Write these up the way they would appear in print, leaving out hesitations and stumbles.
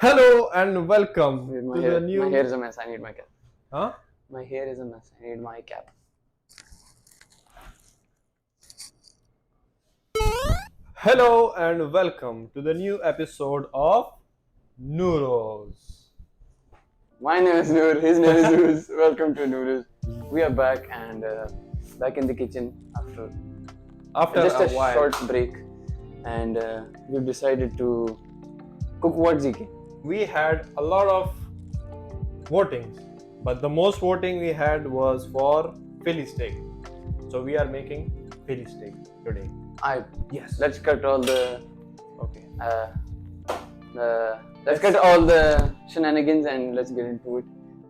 Hello and welcome Dude, to the new. my hair is a mess. I need my cap. Huh? My hair is a mess. I need my cap. Hello and welcome to the new episode of NuroZ. My name is Noor. His name is Uz. Welcome to NuroZ. We are back and back in the kitchen after After just a a while, short break, and we've decided to cook what, ZK? we had a lot of votings, but the most voting we had was for Philly steak. So we are making Philly steak today. Yes. Let's cut all the Okay. let's cut all the shenanigans and let's get into it.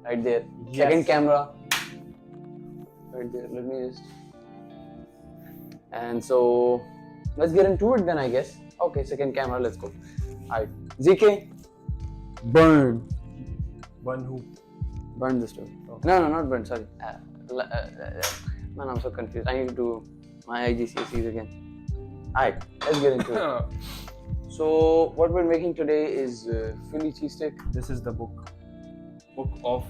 Right there. Yes. Second camera. Right there. Let me just. And so let's get into it then, I guess. Okay, second camera. Let's go. Alright. ZK. Burn. One who? Burn the stove. Okay. No, not burn. Sorry. Man, I'm so confused. I need to do my IGCSEs again. Alright, let's get into it. So what we're making today is Philly cheesesteak. This is the book of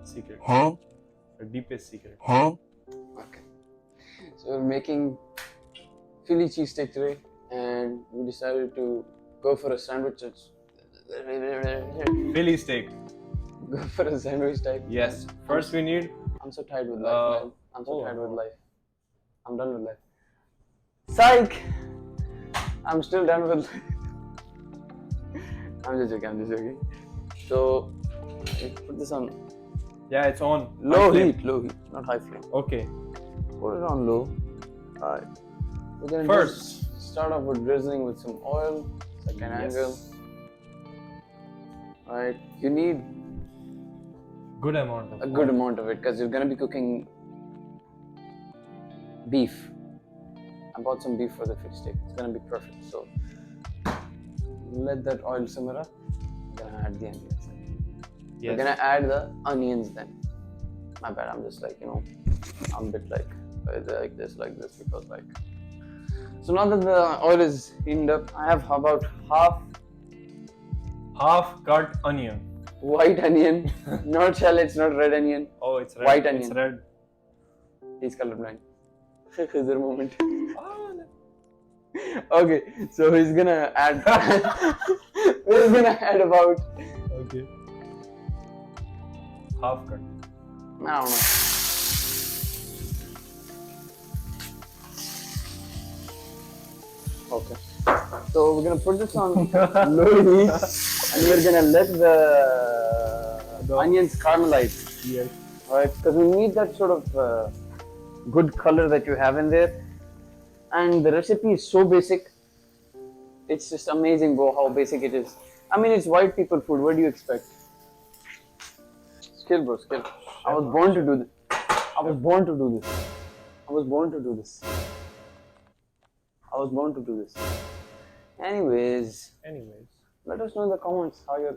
secret. Huh? The deepest secret. Huh? Okay. So we're making Philly cheesesteak today, and we decided to go for a sandwich. Philly steak. Go for a sandwich type. Yes. First we need. I'm so tired with life, man. I'm so oh. tired with life. I'm done with life. Psych! I'm still done with life. I'm just joking. So, put this on Yeah, it's on. low High flame. heat, not high flame. Okay. Put it on low. Alright. We're gonna First. just start off with drizzling with some oil, second angle. Alright, you need Good amount of a good amount of it because you're gonna be cooking beef. I bought some beef for the fish steak. It's gonna be perfect. So let that oil simmer up. We're gonna add the onions. Yes. We're gonna add the onions then. My bad. I'm just like I'm a bit like this because like. So now that the oil is heated up, I have about half cut onion. white onion, not shallots, not red onion. Oh, it's red. White onion. It's red. He's colorblind. Khizr moment. Okay, so he's gonna add. We're gonna add about. Okay. Half cut. I don't know. Okay. So we're gonna put this on low heat, and we're gonna let the onions caramelize. Yes. Right, because we need that sort of good color that you have in there. And the recipe is so basic. It's just amazing, bro, how basic it is. I mean, it's white people food. What do you expect? Skill, bro, skill. I was born to do this. I was born to do this. Anyways, let us know in the comments how your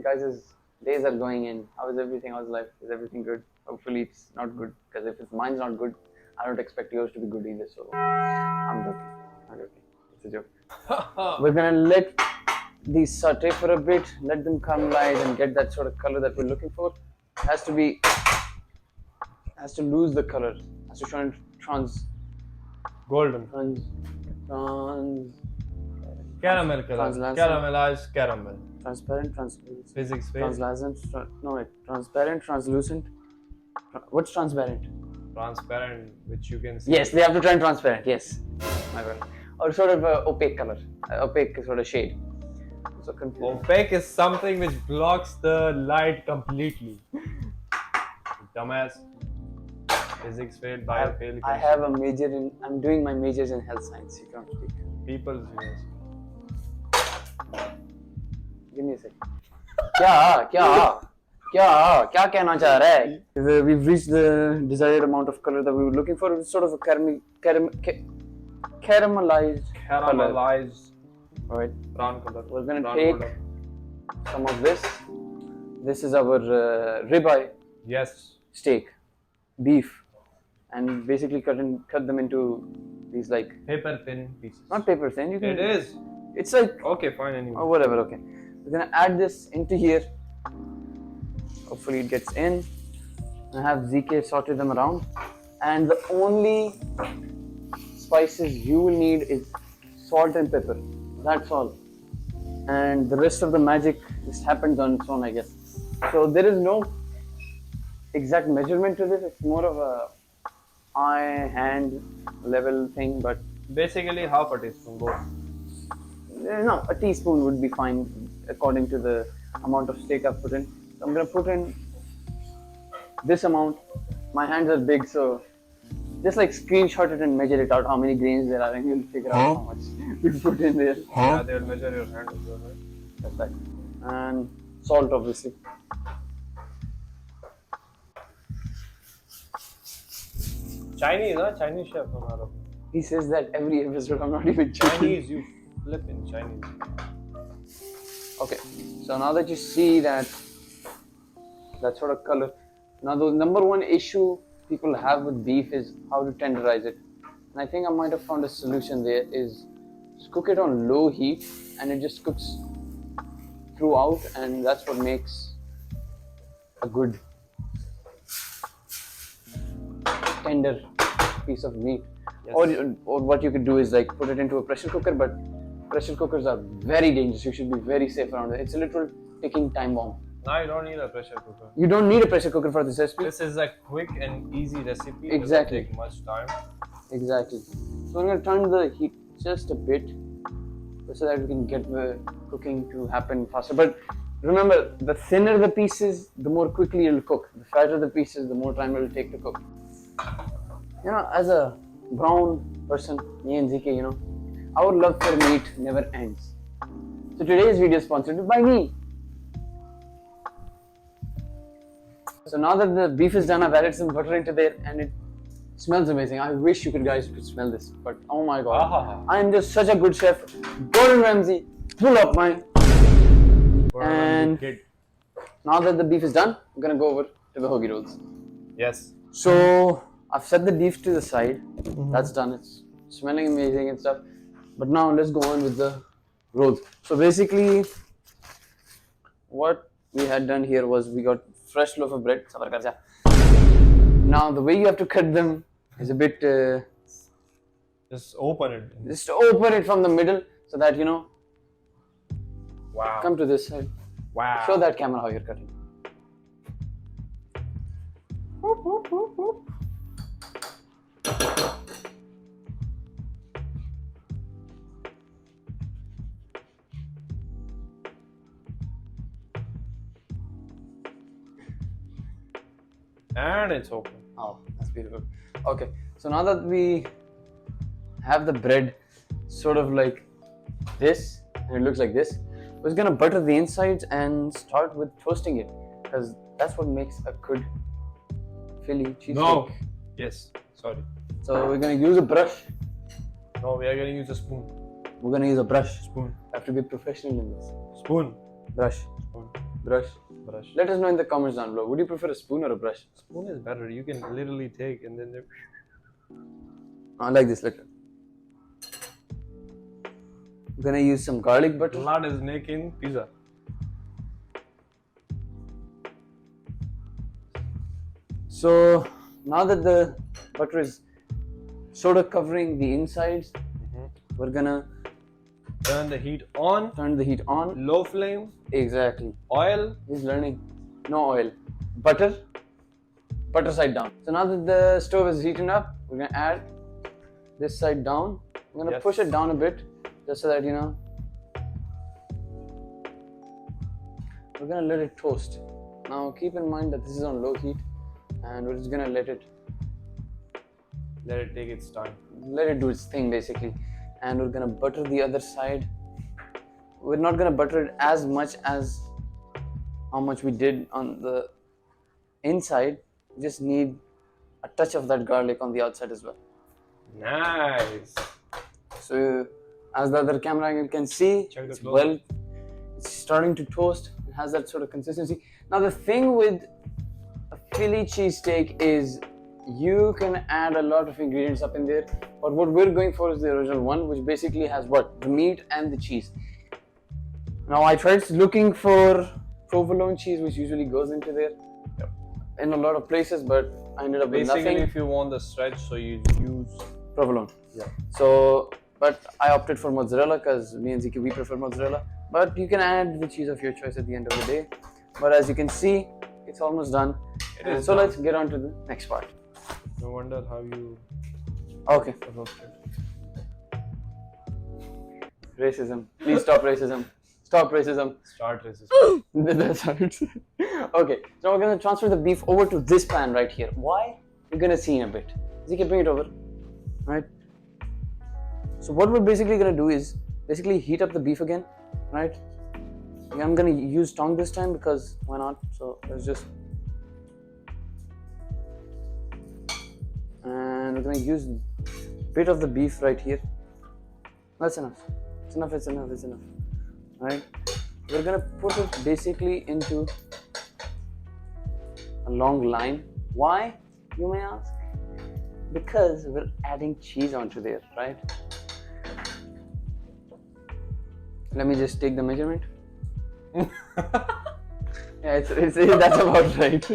guys' days are going in. How is everything? How's life? Is everything good? Hopefully it's not good, because if mine's not good, I don't expect yours to be good either. So I'm joking. It's a joke. We're gonna let these saute for a bit, let them caramelize and get that sort of color that we're looking for. Has to lose the color. Has to turn Golden. Caramel color. Caramelized caramel. Transparent, translucent. Physics fail. Transparent, translucent. What's transparent? Transparent, which you can see. Yes, they have to turn transparent. Yes, my bad. Or sort of opaque color, opaque sort of shade. So confusing. Opaque is something which blocks the light completely. Dumbass. Physics failed, bio failed. I have a major in. I'm doing my majors in health science. You can't speak. People's views. Give me a second. क्या कहना चाह रहा है? We've reached the desired amount of color that we were looking for. It's sort of a caramelized color. Right. Brown color. We're gonna take some of this. This is our ribeye. Yes. Steak, beef, and basically cut them into these like paper thin pieces. Not paper thin. You can. It is. It's like okay, fine anyway. Or whatever. Okay. We're gonna add this into here. Hopefully it gets in. I have ZK sorted them around. And the only spices you will need is salt and pepper. That's all. And the rest of the magic just happens on its own, I guess. So there is no exact measurement to this. It's more of a eye-hand level thing, but Basically, half a teaspoon both. no, a teaspoon would be fine according to the amount of steak I've put in. So I'm gonna put in this amount. My hands are big, so just like screenshot it and measure it out how many grains there are, and you'll figure out how much you put in there. Yeah, they'll measure your hand as well, right? That's right. And salt, obviously. Chinese, huh? Chinese chef from Arab. He says that every episode. I'm not even joking. Chinese, you flip in Chinese. Okay, so now that you see that sort of color, now the number one issue people have with beef is how to tenderize it. And I think I might have found a solution there is just cook it on low heat and it just cooks throughout, and that's what makes a good tender piece of meat. Yes. Or what you could do is like put it into a pressure cooker, but pressure cookers are very dangerous. You should be very safe around it. It's a literal ticking time bomb. Now you don't need a pressure cooker. You don't need a pressure cooker for this recipe. This is a quick and easy recipe. Exactly. It doesn't take much time. Exactly. So I'm going to turn the heat just a bit so that we can get the cooking to happen faster. But remember, the thinner the pieces, the more quickly it'll cook. The fatter the pieces, the more time it'll take to cook. You know, as a brown person, me and ZK, you know, our love for meat never ends. So today's video is sponsored by me. So now that the beef is done, I've added some butter into there and it smells amazing. I wish you guys could smell this, but oh my god. I am just such a good chef. Gordon Ramsay, pull up mine. And now that the beef is done, I'm gonna go over to the hoagie rolls. Yes. So I've set the beef to the side. That's done. It's smelling amazing and stuff. But now let's go on with the rolls. So basically, what we had done here was we got fresh loaf of bread. Now the way you have to cut them is a bit. Just open it. Just open it from the middle so that you know. Wow. Come to this side. Wow. Show that camera how you're cutting. And it's open. Oh, that's beautiful. Okay, so now that we have the bread sort of like this, and it looks like this, we're gonna butter the insides and start with toasting it, because that's what makes a good Philly cheesesteak. No. Yes. Sorry. So we're gonna use a brush. No, we are going to use a spoon. We're gonna use a brush. Spoon. I have to be professional in this. Spoon. Brush. Spoon. Brush. Brush. Let us know in the comments down below. Would you prefer a spoon or a brush? Spoon is better. You can literally take and then. Like this, look. I'm gonna use some garlic butter. Lad is making pizza. So now that the butter is sort of covering the insides, we're gonna Turn the heat on. turn the heat on. Low flame. Exactly. Oil. He's learning. No oil. Butter. Butter side down. So now that the stove is heating up, we're gonna add this side down. I'm gonna push it down a bit, just so that you know. We're gonna let it toast. Now keep in mind that this is on low heat, and we're just gonna let it take its time. let it do its thing basically. And we're gonna butter the other side. We're not gonna butter it as much as how much we did on the inside. We just need a touch of that garlic on the outside as well. Nice. So as the other camera angle can see, it's starting to toast. It has that sort of consistency. Now the thing with a Philly cheesesteak is you can add a lot of ingredients up in there, but what we're going for is the original one, which basically has what? The meat and the cheese. Now I tried looking for provolone cheese, which usually goes into there in a lot of places, but I ended up with nothing. Basically, if you want the stretch, so you use Provolone. Yeah. So, but I opted for mozzarella because me and Ziki, we prefer mozzarella. But you can add the cheese of your choice at the end of the day. But as you can see, it's almost done. So let's get on to the next part. No wonder how you Okay. roasted. Racism. Please stop racism. Stop racism. Start racism. That's how it's. Okay, so we're gonna transfer the beef over to this pan right here. Why? You're gonna see in a bit. Ziki, bring it over. Right. So what we're basically gonna do is basically heat up the beef again, right? I'm gonna use tongue this time because why not? So let's just, and we're gonna use a bit of the beef right here. That's enough. It's enough. It's enough. It's enough. Right? We're gonna put it basically into a long line. Why, you may ask? Because we're adding cheese onto there, right? Let me just take the measurement. Yeah, that's about right.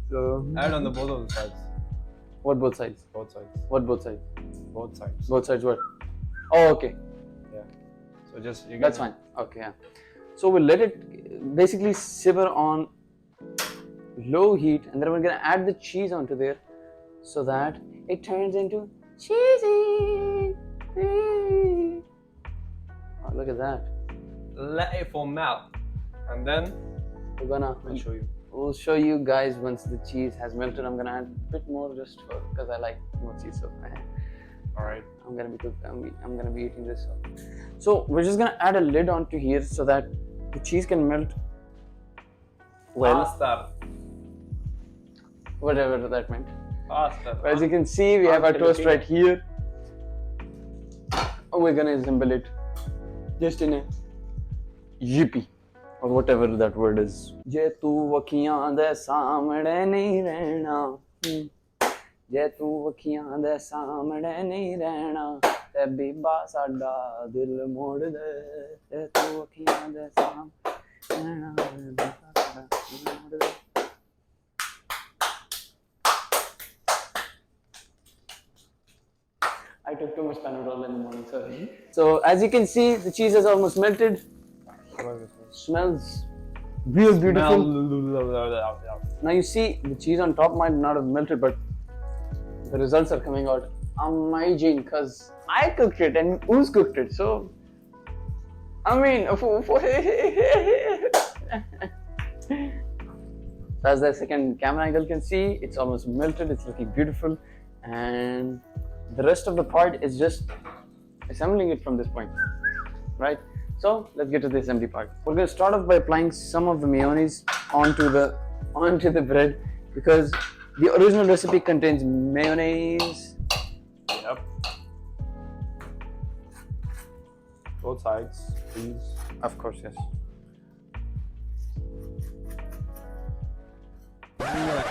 So Add on the both of the sides. what both sides? Both sides. What both sides? Both sides. Both sides what? Oh, okay. Yeah. So just you That's fine. Okay, yeah. So we'll let it basically simmer on low heat, and then we're gonna add the cheese onto there, so that it turns into cheesy. Oh, look at that. Let it foam out, and then We're gonna. I'll show you. We'll show you guys once the cheese has melted. I'm gonna add a bit more just because I like more cheese. So All right. I'm gonna be eating this. So we're just gonna add a lid onto here so that the cheese can melt well. Faster. Whatever that meant. Faster. As you can see, we have our toast right here. And we're gonna assemble it just in a yippee or whatever that word is. Je tu vakhiyan de saamne nahi rehna, je tu vakhiyan de saamne nahi rehna, te bibba sada dil mod de, je tu vakhiyan de saamne rehna, te bibba sada dil mod de. I took too much Panadol in the morning, sorry. So as you can see, the cheese has almost melted. Smells real beautiful. Now you see, the cheese on top might not have melted, but the results are coming out amazing because I cooked it and Ooze cooked it. So, I mean, as the second camera angle can see, it's almost melted. It's looking beautiful, and the rest of the part is just assembling it from this point, right? So let's get to the assembly part. We're going to start off by applying some of the mayonnaise onto the bread because the original recipe contains mayonnaise. Yep. Both sides, please. Of course, yes.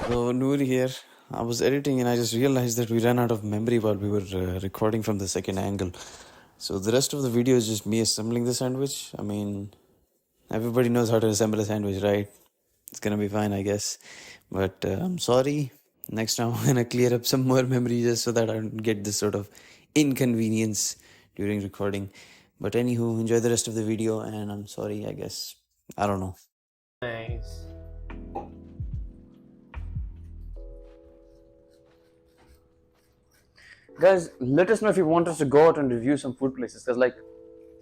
So Noor here. I was editing and I just realized that we ran out of memory while we were recording from the second angle. So the rest of the video is just me assembling the sandwich. I mean, everybody knows how to assemble a sandwich, right? It's gonna be fine, I guess. But I'm sorry. Next time I'm gonna clear up some more memory just so that I don't get this sort of inconvenience during recording. But anywho, enjoy the rest of the video and I'm sorry, I guess. I don't know. Nice. Guys, let us know if you want us to go out and review some food places. Because like,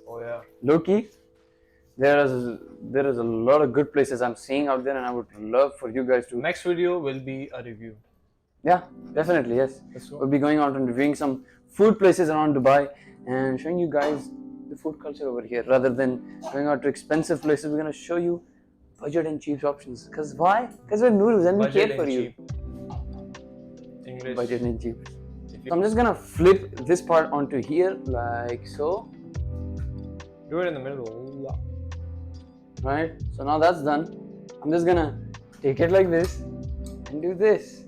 Oh yeah. low-key, there is a lot of good places I'm seeing out there, and I would love for you guys to. Next video will be a review. Yeah, definitely, yes. Let's go. We'll be going out and reviewing some food places around Dubai and showing you guys the food culture over here. Rather than going out to expensive places, we're gonna show you budget and cheap options. Cause why? Cause we're noodles and we Budget care for and you. cheap. English. Budget and cheap. So I'm just gonna flip this part onto here like so. Do it in the middle. Right? So now that's done. I'm just gonna take it like this and do this.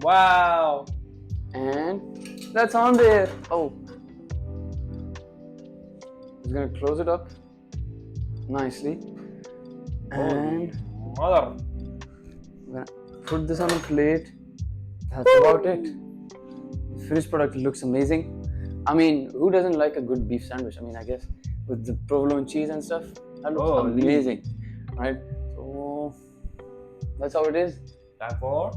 Wow. And that's on there. Oh. Just gonna close it up. nicely. And Mother. I'm gonna put this on a plate. That's about it. The finished product looks amazing. I mean, who doesn't like a good beef sandwich? I mean, I guess with the provolone cheese and stuff, that looks amazing, right? So that's how it is. Time for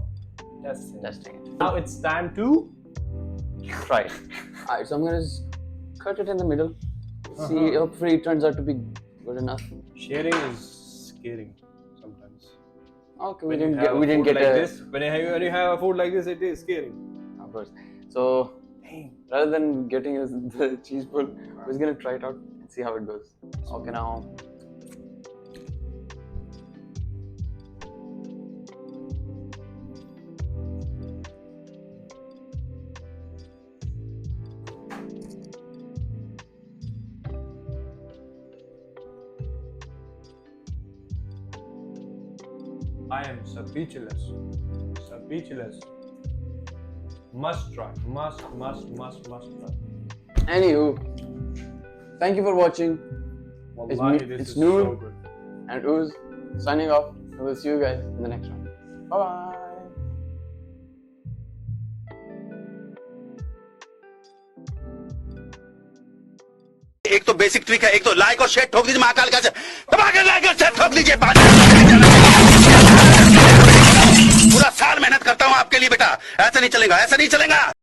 Testing it. Now it's time to Try it. Alright, so I'm gonna just cut it in the middle. See, hopefully it turns out to be good enough. sharing is scaring sometimes. Okay, When you have this. When you have a food like this, it is scary. Of course. So, rather than getting the cheese pull, we're just gonna try it out and see how it goes. Okay, now. I am speechless. Speechless. Must try. Must try. Anywho, thank you for watching. Wallahi, this it's is Noor so good. and Uz signing off. We'll see you guys in the next one. Bye bye. एक तो basic trick है, एक तो like और share ठोक दीजिए महाकाल का दबा के लाइक और शेयर ठोक दीजिए पूरा साल मेहनत करता हूँ आपके लिए बेटा, ऐसा नहीं चलेगा, ऐसा नहीं चलेगा।